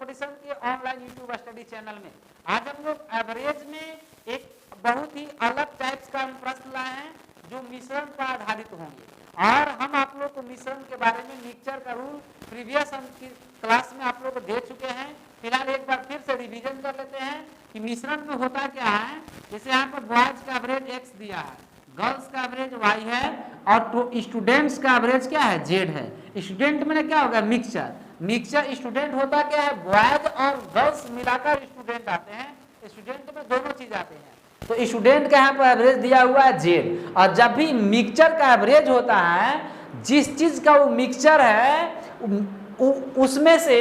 Competition के online YouTube study channel में। आज हम लोग एवरेज में एक बहुत ही अलग टाइप्स का हम प्रश्न लाए हैं जो मिश्रण पर आधारित होंगे, और हम आप लोग को मिश्रण के बारे में मिक्सचर का रूल प्रीवियस हम क्लास में आप लोग को दे चुके हैं। फिलहाल एक बार फिर से रिवीजन कर लेते हैं कि मिश्रण में होता क्या है। जैसे यहाँ पर बॉयज का एवरेज x दिया है, गर्ल्स का एवरेज y है, और तो स्टूडेंट्स का एवरेज क्या है z है। स्टूडेंट में क्या होगा मिक्सचर, मिक्सचर स्टूडेंट होता क्या है, बॉयज और गर्ल्स मिलाकर स्टूडेंट आते हैं, स्टूडेंट में दोनों चीज आते हैं। तो स्टूडेंट का यहाँ पर एवरेज दिया हुआ है z, और जब भी मिक्सचर का एवरेज होता है, जिस चीज का वो मिक्सचर है उसमें से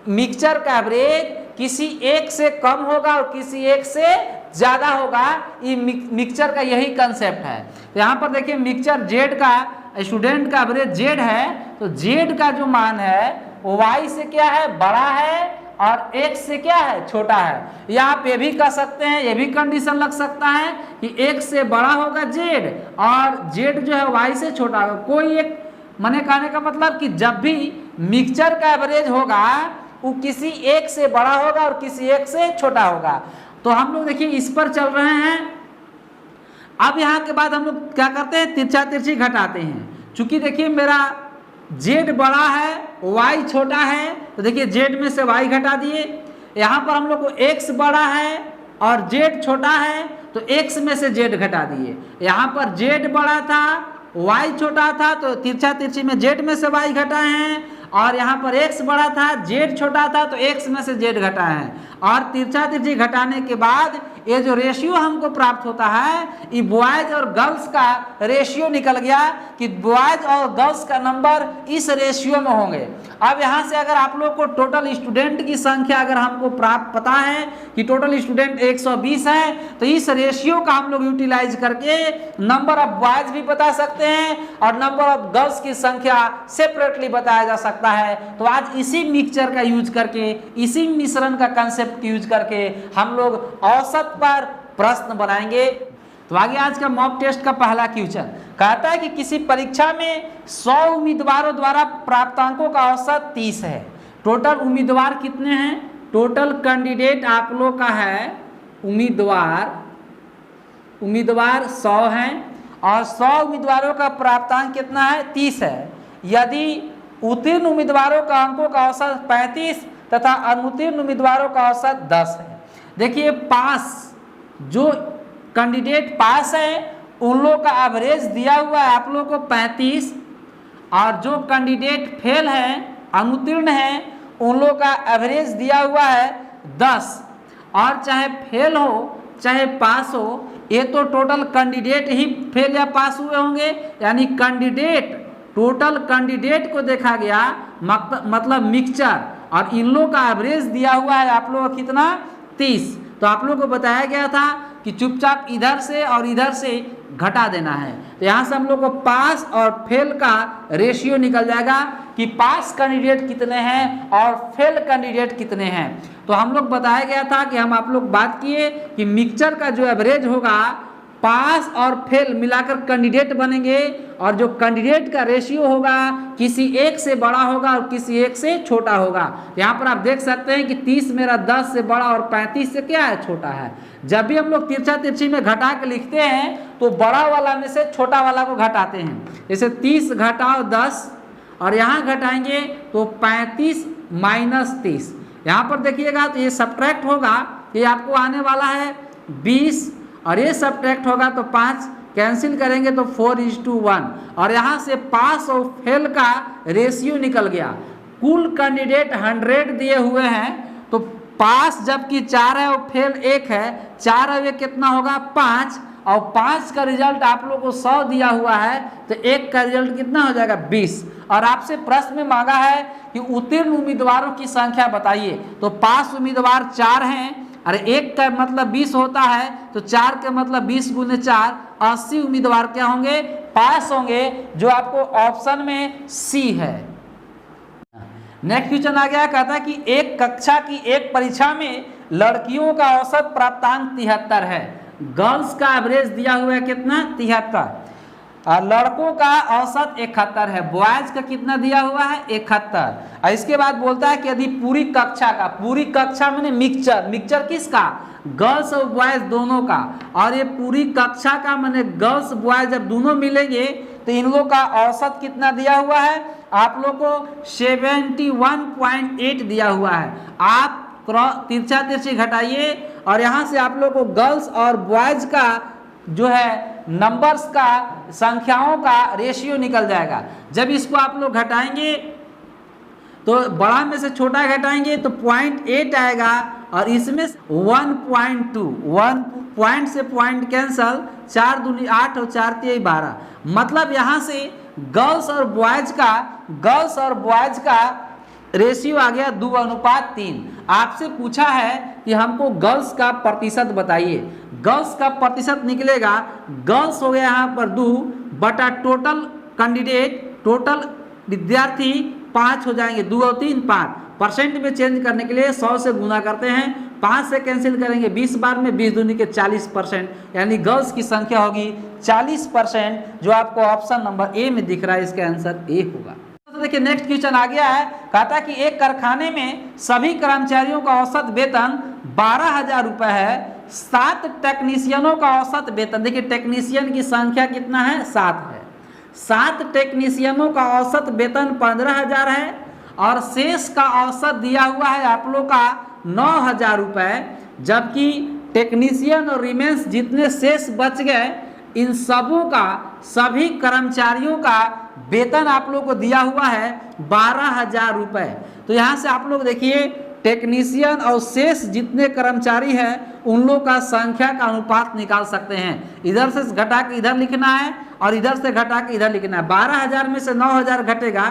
मिक्सचर का एवरेज किसी एक से कम होगा और किसी एक से ज्यादा होगा। ये मिक्सचर का यही कंसेप्ट है। तो यहाँ पर देखिए मिक्सचर जेड का स्टूडेंट का एवरेज जेड है, तो जेड का जो मान है वो वाई से क्या है बड़ा है और एक्स से क्या है छोटा है। या आप ये भी कह सकते हैं, ये भी कंडीशन लग सकता है कि एक्स से बड़ा होगा जेड और जेड जो है वाई से छोटा होगा। कोई एक माने कहने का मतलब कि जब भी मिक्सचर का एवरेज होगा वो किसी एक से बड़ा होगा और किसी एक से छोटा होगा। तो हम लोग देखिए इस पर चल रहे हैं। अब यहाँ के बाद हम लोग क्या करते हैं, तिरछा तिरछी घटाते हैं। चूंकि देखिए मेरा z बड़ा है y छोटा है, तो देखिए z में से y घटा दिए। यहाँ पर हम लोग को x बड़ा है और z छोटा है, तो x में से z घटा दिए। यहाँ पर z बड़ा था y छोटा था, तो तिरछा तिरछी में z में से y घटाए हैं, और यहाँ पर x बड़ा था z छोटा था, तो x में से z घटाए हैं। और तिरछा तिरछी घटाने के बाद ये जो रेशियो हमको प्राप्त होता है, ये बॉयज और गर्ल्स का रेशियो निकल गया कि बॉयज और गर्ल्स का नंबर इस रेशियो में होंगे। अब यहाँ से अगर आप लोग को टोटल स्टूडेंट की संख्या अगर हमको प्राप्त पता है कि टोटल स्टूडेंट 120 है, तो इस रेशियो का हम लोग यूटिलाइज करके नंबर ऑफ बॉयज भी बता सकते हैं और नंबर ऑफ गर्ल्स की संख्या सेपरेटली बताया जा सकता है। तो आज इसी मिक्सचर का यूज करके, इसी मिश्रण का कंसेप्ट यूज करके हम लोग औसत पर प्रश्न बनाएंगे। तो आगे आज का मॉक टेस्ट का पहला क्वेश्चन कहता है कि किसी परीक्षा में 100 उम्मीदवारों द्वारा प्राप्तांकों का औसत 30 है। टोटल उम्मीदवार कितने हैं, टोटल कैंडिडेट आप लोग का है उम्मीदवार 100 हैं और 100 उम्मीदवारों का प्राप्तांक कितना है 30 है। यदि उत्तीर्ण उम्मीदवारों का अंकों का औसत 35 तथा अनुत्तीर्ण उम्मीदवारों का औसत 10 है। देखिए पास जो कैंडिडेट पास है उन लोग का एवरेज दिया हुआ है आप लोग को 35, और जो कैंडिडेट फेल है अनुत्तीर्ण है उन लोग का एवरेज दिया हुआ है 10। और चाहे फेल हो चाहे पास हो, ये तो टोटल कैंडिडेट ही फेल या पास हुए होंगे, यानी कैंडिडेट टोटल कैंडिडेट को देखा गया मतलब मिक्सचर, और इन लोग का एवरेज दिया हुआ है आप लोग कितना 30। तो आप लोग को बताया गया था कि चुपचाप इधर से और इधर से घटा देना है। तो यहाँ से हम लोग को पास और फेल का रेशियो निकल जाएगा कि पास कैंडिडेट कितने हैं और फेल कैंडिडेट कितने हैं। तो हम लोग बताया गया था कि हम आप लोग बात किए कि मिक्सचर का जो एवरेज होगा पास और फेल मिलाकर कैंडिडेट बनेंगे, और जो कैंडिडेट का रेशियो होगा किसी एक से बड़ा होगा और किसी एक से छोटा होगा। यहाँ पर आप देख सकते हैं कि 30 मेरा 10 से बड़ा और 35 से क्या है छोटा है। जब भी हम लोग तिरछा तिरछी में घटा के लिखते हैं तो बड़ा वाला में से छोटा वाला को घटाते हैं। जैसे 30 घटाओ 10 और यहाँ घटाएंगे तो 35 माइनस 30। यहाँ पर देखिएगा तो ये सब्ट्रैक्ट होगा, ये आपको आने वाला है 20, और ये सब्ट्रैक्ट होगा तो 5 कैंसिल करेंगे तो 4:1, और यहाँ से पास और फेल का रेशियो निकल गया। कुल कैंडिडेट 100 दिए हुए हैं, तो पास जबकि 4 है और फेल 1 है, 4 और 1 कितना होगा 5, और 5 का रिजल्ट आप लोग को 100 दिया हुआ है, तो 1 का रिजल्ट कितना हो जाएगा 20। और आपसे प्रश्न में मांगा है कि उत्तीर्ण उम्मीदवारों की संख्या बताइए। तो पास उम्मीदवार 4 हैं, अरे 1 का मतलब 20 होता है, तो 4 का मतलब 20 गुने 4 80 उम्मीदवार क्या होंगे पास होंगे, जो आपको ऑप्शन में सी है। नेक्स्ट क्वेश्चन आ गया, कहता है कि एक कक्षा की एक परीक्षा में लड़कियों का औसत प्राप्तांक 73 है, गर्ल्स का एवरेज दिया हुआ है कितना 73। लड़कों का औसत 71 है, बॉयज का कितना दिया हुआ है 71। और इसके बाद बोलता है कि यदि पूरी कक्षा मैंने मिक्सचर किसका, गर्ल्स और बॉयज दोनों का, और ये पूरी कक्षा का मैंने गर्ल्स बॉयज जब दोनों मिलेंगे तो इन लोगों का औसत कितना दिया हुआ है आप लोग को 71.8 दिया हुआ है। आप तिरछा तिरछी घटाइए और यहाँ से आप लोग को गर्ल्स और बॉयज का जो है नंबर्स का संख्याओं का रेशियो निकल जाएगा। जब इसको आप लोग घटाएंगे तो बड़ा में से छोटा घटाएंगे तो 0.8 आएगा और इसमें 1.2, 1 पॉइंट से पॉइंट कैंसल, 4 दूनी 8 और 4 तिहाई 12। मतलब यहाँ से गर्ल्स और बॉयज का रेशियो आ गया 2:3। आपसे पूछा है कि हमको गर्ल्स का प्रतिशत बताइए, गर्ल्स का प्रतिशत निकलेगा, गर्ल्स हो गया यहाँ पर 2 बटा टोटल कैंडिडेट, टोटल विद्यार्थी 5 हो जाएंगे, 2 और 3 5। परसेंट में चेंज करने के लिए 100 से गुना करते हैं, 5 से कैंसिल करेंगे 20 बार में, 20 दूनी के 40%, यानी गर्ल्स की संख्या होगी 40%, जो आपको ऑप्शन नंबर ए में दिख रहा है, इसका आंसर ए होगा। तो देखिए नेक्स्ट क्वेश्चन आ गया है, कहता कि एक कारखाने में सभी कर्मचारियों का औसत वेतन 12,000 रुपए है, 7 टेक्नीशियनों का औसत वेतन, देखिए टेक्नीशियन की संख्या कितना है 7 है, 7 टेक्नीशियनों का औसत वेतन 15,000 है और शेष का औसत दिया हुआ है आप लोग का 9,000 रुपए। जबकि टेक्नीशियन और रिमेंस जितने शेष बच गए इन सबों का, सभी कर्मचारियों का वेतन आप लोग को दिया हुआ है 12,000 रुपए। तो यहाँ से आप लोग देखिए टेक्नीशियन और शेष जितने कर्मचारी हैं उन लोग का संख्या का अनुपात निकाल सकते हैं। इधर से घटा के इधर लिखना है और इधर से घटा के इधर लिखना है। 12,000 में से 9,000 घटेगा,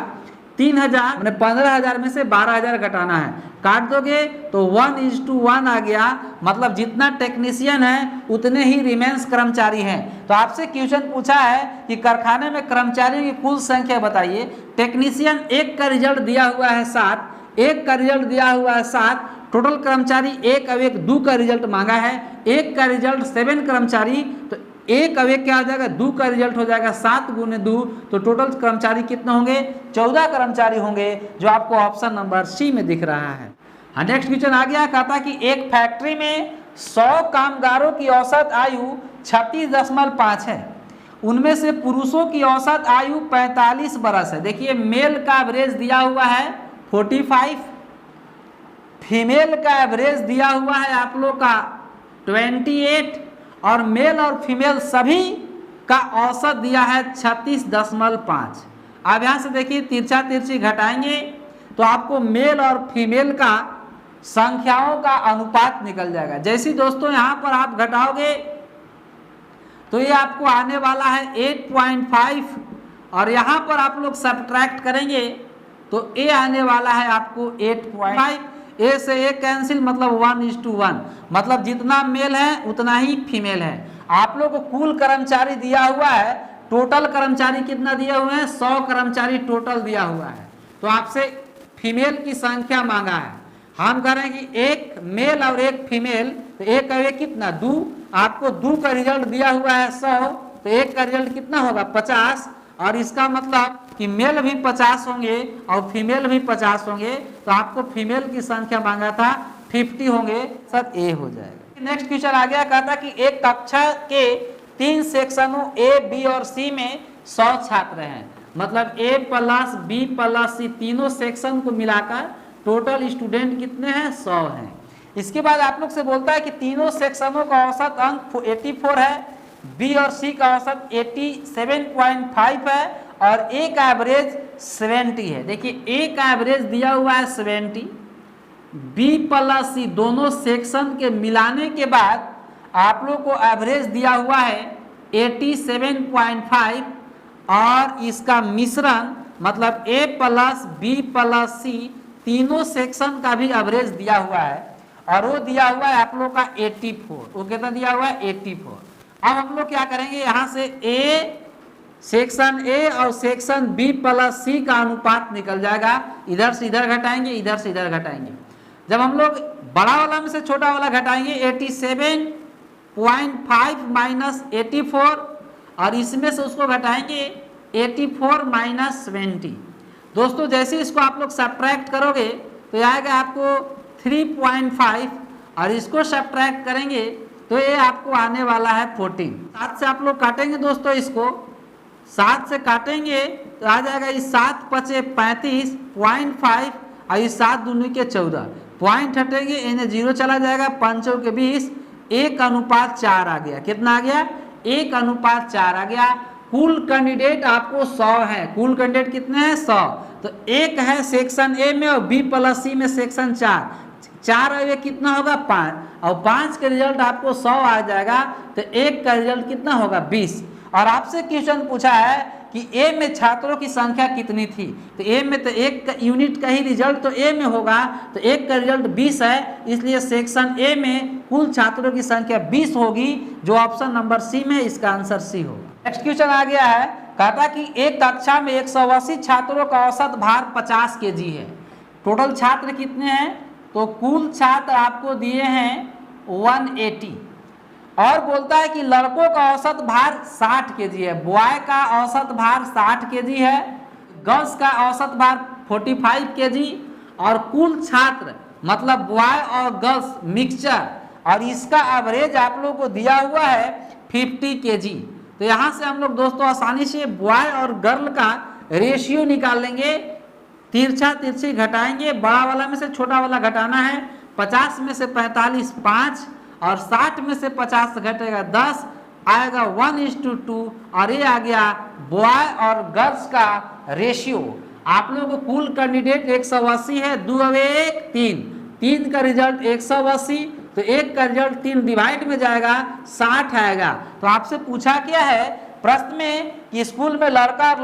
3,000 मैंने 15,000 में से 12,000 घटाना है, काट दोगे तो 1:1 आ गया। मतलब जितना टेक्नीशियन है उतने ही रिमेंस कर्मचारी हैं। तो आपसे क्वेश्चन पूछा है कि कारखाने में कर्मचारियों की कुल संख्या बताइए। टेक्नीशियन 1 का रिजल्ट दिया हुआ है 7, 1 का रिजल्ट दिया हुआ है 7, टोटल कर्मचारी 1 अब 1 2 का रिजल्ट मांगा है, 1 का रिजल्ट 7 कर्मचारी, तो 1 अब 1 क्या हो जाएगा 2 का रिजल्ट हो जाएगा 7 गुने 2, तो टोटल कर्मचारी कितने होंगे 14 कर्मचारी होंगे, जो आपको ऑप्शन नंबर सी में दिख रहा है। हाँ नेक्स्ट क्वेश्चन आ गया, कहता कि एक फैक्ट्री में 100 कामगारों की औसत आयु 36.5 है, उनमें से पुरुषों की औसत आयु 45 बरस है। देखिए मेल का एवरेज दिया हुआ है 45, फीमेल का एवरेज दिया हुआ है आप लोग का 28 और मेल और फीमेल सभी का औसत दिया है 36.5। अब यहाँ से देखिए तिरछा तिरछी घटाएंगे तो आपको मेल और फीमेल का संख्याओं का अनुपात निकल जाएगा। जैसे दोस्तों यहाँ पर आप घटाओगे तो ये आपको आने वाला है 8.5 और यहाँ पर आप लोग सब्ट्रैक्ट करेंगे तो ए आने वाला है आपको 8.5। ए से ए कैंसिल, मतलब 1:1, मतलब जितना मेल है उतना ही फीमेल है। आप लोग को कुल कर्मचारी दिया हुआ है, टोटल कर्मचारी कितना दिया हुआ है 100 कर्मचारी टोटल दिया हुआ है। तो आपसे फीमेल की संख्या मांगा है, हम कह रहे हैं कि 1 मेल और 1 फीमेल, तो 1 का 1 कितना 2, आपको 2 का रिजल्ट दिया हुआ है 100, तो 1 का रिजल्ट कितना होगा 50, और इसका मतलब कि मेल भी 50 होंगे और फीमेल भी 50 होंगे, तो आपको फीमेल की संख्या मांगा था 50 होंगे, सर ए हो जाएगा। नेक्स्ट क्वेश्चन आ गया, कहता कि एक कक्षा के 3 सेक्शनों ए बी और सी में 100 छात्र हैं, मतलब ए प्लस बी प्लस सी तीनों सेक्शन को मिलाकर टोटल स्टूडेंट कितने हैं 100 हैं। इसके बाद आप लोग से बोलता है कि तीनों सेक्शनों का औसत अंक 84 है, बी और सी का औसत 87.5 है और ए का एवरेज 70 है। देखिए ए का एवरेज दिया हुआ है 70, बी प्लस सी दोनों सेक्शन के मिलाने के बाद आप लोग को एवरेज दिया हुआ है 87.5 और इसका मिश्रण मतलब ए प्लस बी प्लस सी तीनों सेक्शन का भी एवरेज दिया हुआ है और वो दिया हुआ है आप लोग का 84। वो कितना दिया हुआ है 84। अब हम लोग क्या करेंगे, यहाँ से ए सेक्शन ए और सेक्शन बी प्लस सी का अनुपात निकल जाएगा, इधर से इधर घटाएंगे, इधर से इधर घटाएंगे। जब हम लोग बड़ा वाला में से छोटा वाला घटाएंगे 87.5 माइनस 84 और इसमें से उसको घटाएंगे 84 माइनस 20। दोस्तों जैसे इसको आप लोग सब्ट्रैक्ट करोगे तो आएगा आपको 3.5 और इसको सब्ट्रैक्ट करेंगे तो ये आपको आने वाला है 14। 7 से आप लोग काटेंगे दोस्तों, इसको 7 से काटेंगे तो आ जाएगा इस 7 पचे 35.5 और इस 7 दूनी के 14 पॉइंट हटेंगे, इन्हें 0 चला जाएगा, 5 के 20, 1:4 आ गया। कितना आ गया? 1:4 आ गया। कुल कैंडिडेट आपको 100 है। कुल कैंडिडेट कितने हैं? 100। तो एक है सेक्शन ए में और बी प्लस सी में सेक्शन 4 और ये कितना होगा? 5 और 5 का रिजल्ट आपको 100 आ जाएगा। तो एक का रिजल्ट कितना होगा? 20। और आपसे क्वेश्चन पूछा है कि ए में छात्रों की संख्या कितनी थी, तो ए में तो एक यूनिट का ही रिजल्ट तो ए में होगा, तो एक का रिजल्ट 20 है, इसलिए सेक्शन ए में कुल छात्रों की संख्या 20 होगी, जो ऑप्शन नंबर सी में इसका आंसर सी होगा। नेक्स्ट क्वेश्चन आ गया है, कहता कि एक कक्षा में 180 छात्रों का औसत भार 50 केजी है। टोटल छात्र कितने हैं? तो कुल छात्र आपको दिए हैं 180 और बोलता है कि लड़कों का औसत भार 60 केजी है, बॉय का औसत भार 60 केजी है, गर्ल्स का औसत भार 45 केजी और कुल छात्र मतलब बॉय और गर्ल्स मिक्सचर और इसका एवरेज आप लोगों को दिया हुआ है 50 केजी। तो यहाँ से हम लोग दोस्तों आसानी से बॉय और गर्ल का रेशियो निकाल लेंगे। तिरछा तिरछी घटाएंगे, बड़ा वाला में से छोटा वाला घटाना है। 50 में से 45 5 और 60 में से 50 घटेगा 10, आएगा 1:2 और ये आ गया बॉय और गर्ल्स का रेशियो। आप लोगों को कुल कैंडिडेट 180 है, 2 और 1 3, 3 का रिजल्ट 180, तो 1 का रिजल्ट 3 डिवाइड में जाएगा 60 आएगा। तो आपसे पूछा क्या है प्रश्न में कि स्कूल में लड़का और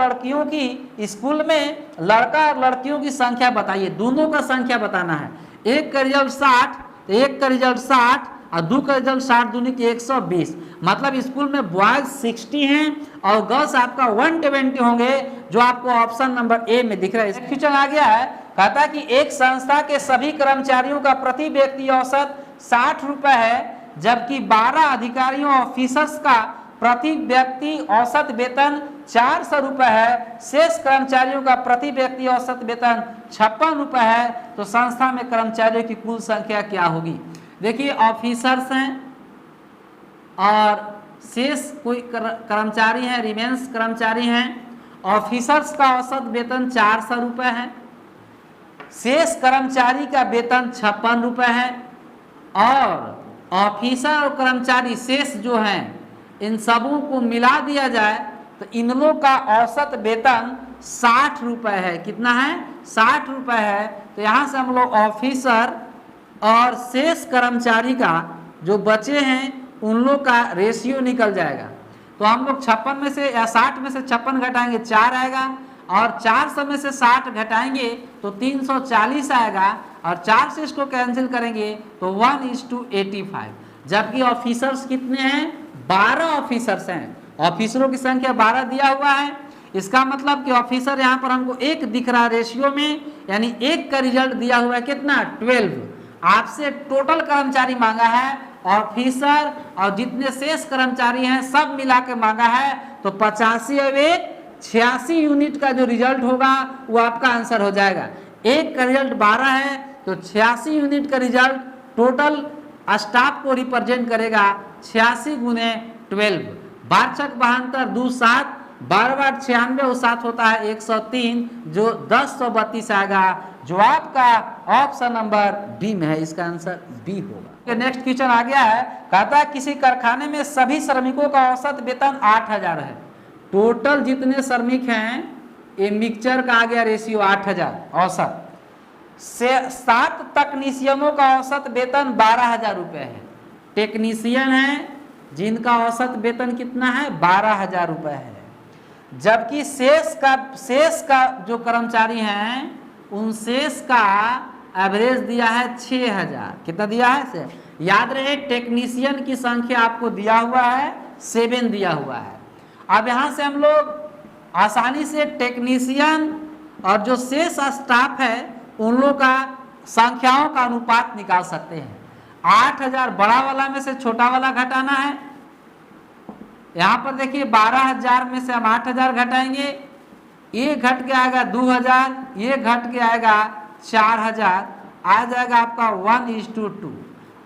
लड़कियों की संख्या बताइए, दोनों का संख्या बताना है। एक का रिजल्ट 60 तो एक का रिजल्ट 60 और 2 का रिजल्ट 60 दूनी की 120, मतलब स्कूल में बॉयज 60 हैं और गर्ल्स आपका 120 होंगे, जो आपको ऑप्शन नंबर ए में दिख रहा है। क्वेश्चन आ गया है, कहता है कि एक संस्था के सभी कर्मचारियों का प्रति व्यक्ति औसत 60 रुपए है, जबकि 12 अधिकारियों ऑफिसर्स का प्रति व्यक्ति औसत वेतन 400 रुपए है, शेष कर्मचारियों का प्रति व्यक्ति औसत वेतन 56 रुपए है। तो संस्था में कर्मचारियों की कुल संख्या क्या होगी? देखिए ऑफिसर्स हैं और शेष कोई कर्मचारी हैं, रिमेंस कर्मचारी हैं। ऑफिसर्स का औसत वेतन 400 रुपए है, शेष कर्मचारी का वेतन 56 रुपए है और ऑफिसर और कर्मचारी शेष जो हैं इन सबों को मिला दिया जाए तो इन लोगों का औसत वेतन 60 रुपए है। कितना है? 60 रुपए है। तो यहाँ से हम लोग ऑफिसर और शेष कर्मचारी का जो बचे हैं उन लोग का रेशियो निकल जाएगा। तो हम लोग 56 में से या 60 में से 56 घटाएंगे 4 आएगा और 400 में से 60 घटाएंगे तो 340 आएगा और 4 से इसको कैंसिल करेंगे तो 1:85। जबकि ऑफिसर्स कितने हैं? 12 ऑफिसर्स हैं। ऑफिसरों की संख्या 12 दिया हुआ है, इसका मतलब कि ऑफिसर यहाँ पर हमको 1 दिख रहा रेशियो में, यानी 1 का रिजल्ट दिया हुआ है कितना? 12। आपसे टोटल कर्मचारी मांगा है, ऑफिसर और जितने शेष कर्मचारी हैं सब मिला के मांगा है, तो 85 और 1 86 यूनिट का जो रिजल्ट होगा वो आपका आंसर हो जाएगा। 1 का रिजल्ट 12 है तो 86 यूनिट का रिजल्ट टोटल स्टाफ को रिप्रेजेंट करेगा 86 गुने 12। 12×72 2 7, 12×96 और 7 होता है 103, जो 1032 आएगा, जो आपका ऑप्शन नंबर बी में है। इसका आंसर बी होगा। नेक्स्ट क्वेश्चन आ गया है, कहता है किसी कारखाने में सभी श्रमिकों का औसत वेतन 8000 है। टोटल जितने श्रमिक हैं ये मिक्सचर का आ गया रेशियो 8000 औसत से 7 तकनीशियनों का औसत वेतन 12000 रुपए है। टेक्नीशियन है जिनका औसत वेतन कितना है? 12000 रुपए है, जबकि शेष का जो कर्मचारी हैं उन शेष का एवरेज दिया है 6000। कितना दिया है? याद रहे टेक्नीशियन की संख्या आपको दिया हुआ है 7 दिया हुआ है। अब यहाँ से हम लोग आसानी से टेक्नीशियन और जो शेष स्टाफ है उन लोग का संख्याओं का अनुपात निकाल सकते हैं। 8000 बड़ा वाला में से छोटा वाला घटाना है यहाँ पर देखिए 12,000 में से हम 8,000 घटाएंगे, ये घट के आएगा 2,000, ये घट के आएगा 4,000, आ जाएगा आपका 1:2।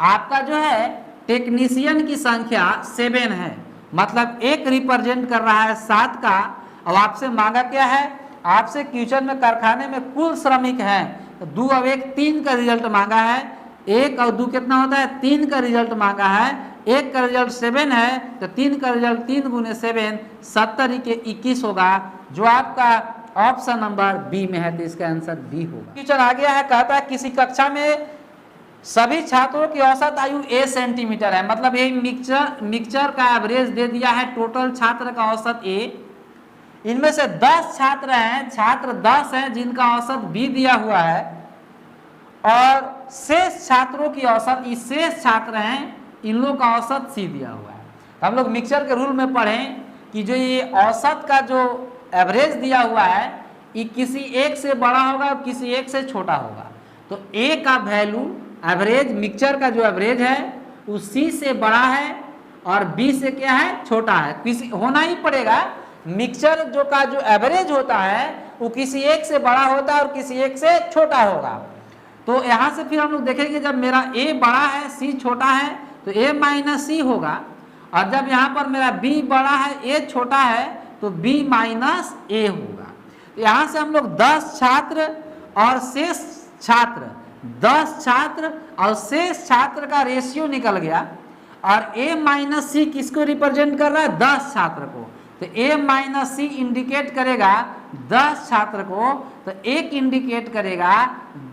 आपका जो है टेक्नीशियन की संख्या 7 है, मतलब एक रिप्रेजेंट कर रहा है 7 का। अब आपसे मांगा क्या है, आपसे क्वेश्चन में कारखाने में कुल श्रमिक हैं, तो 2 और 1 3 का रिजल्ट मांगा है, 1 और 2 कितना होता है 3 का रिजल्ट मांगा है, 1 का रिजल्ट 7 है, तो 3 का रिजल्ट 3 गुने 7 70 के 21 होगा, जो आपका ऑप्शन नंबर बी में है, तो इसका आंसर बी होगा। क्वेश्चन आ गया है, कहता है किसी कक्षा में सभी छात्रों की औसत आयु a सेंटीमीटर है, मतलब ये मिक्सचर का एवरेज दे दिया है, टोटल छात्र का औसत a, इनमें से 10 छात्र हैं, छात्र 10 हैं जिनका औसत b दिया हुआ है, और शेष छात्रों की औसत, ये शेष छात्र हैं, इन लोगों का औसत c दिया हुआ है। हम लोग मिक्सचर के रूल में पढ़ें कि जो ये औसत का जो एवरेज दिया हुआ है, ये किसी एक से बड़ा होगा और किसी एक से छोटा होगा, तो a का वैल्यू एवरेज, मिक्सचर का जो एवरेज है वो c से बड़ा है और b से क्या है छोटा है, किसी होना ही पड़ेगा। मिक्सचर जो का जो एवरेज होता है वो किसी एक से बड़ा होता है और किसी एक से छोटा होगा। तो यहाँ से फिर हम लोग देखेंगे, जब मेरा a बड़ा है c छोटा है तो a माइनस c होगा, और जब यहाँ पर मेरा b बड़ा है a छोटा है तो b माइनस a होगा। तो यहाँ से हम लोग 10 छात्र और शेष छात्र, 10 छात्र और शेष छात्र का रेशियो निकल गया, और a माइनस सी किसको रिप्रेजेंट कर रहा है 10 छात्र को, तो a माइनस सी इंडिकेट करेगा 10 छात्र को, तो 1 इंडिकेट करेगा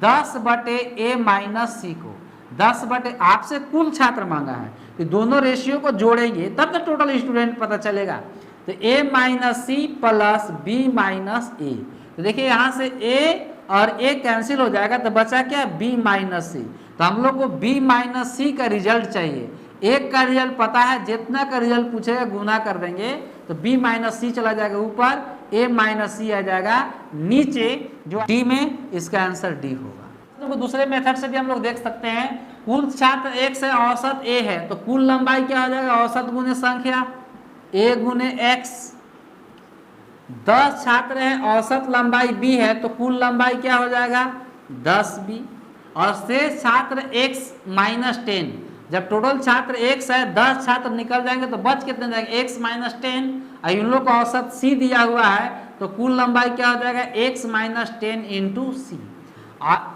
10 बटे a माइनस सी को, 10 बटे आपसे कुल छात्र मांगा है, तो दोनों रेशियो को जोड़ेंगे तब तो टोटल स्टूडेंट पता चलेगा। तो a minus c plus b minus a, तो देखिए यहाँ से a और a कैंसिल हो जाएगा, तो बचा क्या b माइनस सी। तो हम लोग को b माइनस सी का रिजल्ट चाहिए, एक का रिजल्ट पता है, जितना का रिजल्ट पूछेगा गुना कर देंगे, तो b माइनस सी चला जाएगा ऊपर, a माइनस सी आ जाएगा नीचे, जो d में इसका आंसर d होगा। तो दूसरे मेथड से भी हम लोग देख सकते हैं, कुल छात्र 1 से औसत a है, तो कुल लंबाई क्या हो जाएगा औसत गुने संख्या a गुने x, 10 छात्र हैं, औसत लंबाई b है, तो कुल लंबाई क्या हो जाएगा 10b, और शेष छात्र x माइनस 10, जब टोटल छात्र x है 10 छात्र निकल जाएंगे तो बच कितने जाएंगे x माइनस 10, और इन लोग का औसत c दिया हुआ है, तो कुल लंबाई क्या हो जाएगा x माइनस 10 इंटू सी।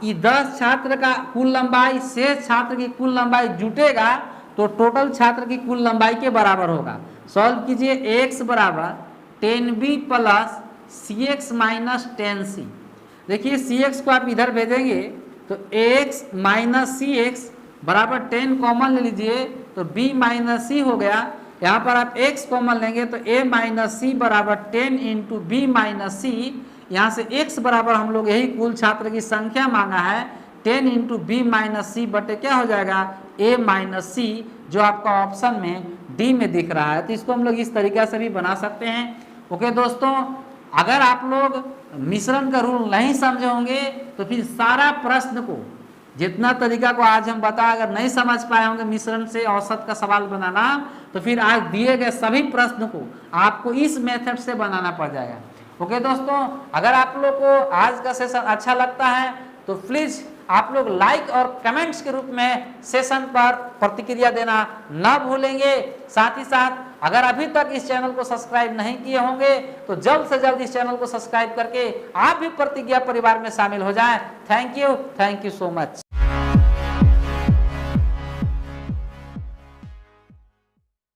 ये 10 छात्र का कुल लंबाई शेष छात्र की कुल लंबाई जुटेगा तो टोटल छात्र की कुल लंबाई के बराबर होगा। सॉल्व कीजिए, x बराबर 10b प्लस सी एक्स माइनस 10c। देखिए cx को आप इधर भेजेंगे तो ax माइनस सी एक्स बराबर 10 कॉमन ले लीजिए तो b माइनस सी हो गया, यहाँ पर आप x कॉमन लेंगे तो a माइनस सी बराबर 10 इंटू बी माइनस सी, यहाँ से x बराबर हम लोग यही कुल छात्र की संख्या मांगा है 10 इंटू बी माइनस सी बटे क्या हो जाएगा a माइनस सी, जो आपका ऑप्शन में डी में दिख रहा है। तो इसको हम लोग इस तरीका से भी बना सकते हैं। ओके दोस्तों, अगर आप लोग मिश्रण का रूल नहीं समझे होंगे तो फिर सारा प्रश्न को, जितना तरीका को आज हम बताए, अगर नहीं समझ पाए होंगे मिश्रण से औसत का सवाल बनाना, तो फिर आज दिए गए सभी प्रश्न को आपको इस मेथड से बनाना पड़ जाएगा। ओके दोस्तों, अगर आप लोग को आज का सेशन अच्छा लगता है तो प्लीज आप लोग लाइक और कमेंट्स के रूप में सेशन पर प्रतिक्रिया देना ना भूलेंगे। साथ ही साथ अगर अभी तक इस चैनल को सब्सक्राइब नहीं किए होंगे तो जल्द से जल्द इस चैनल को सब्सक्राइब करके आप भी प्रतिज्ञा परिवार में शामिल हो जाएं। Thank you so much.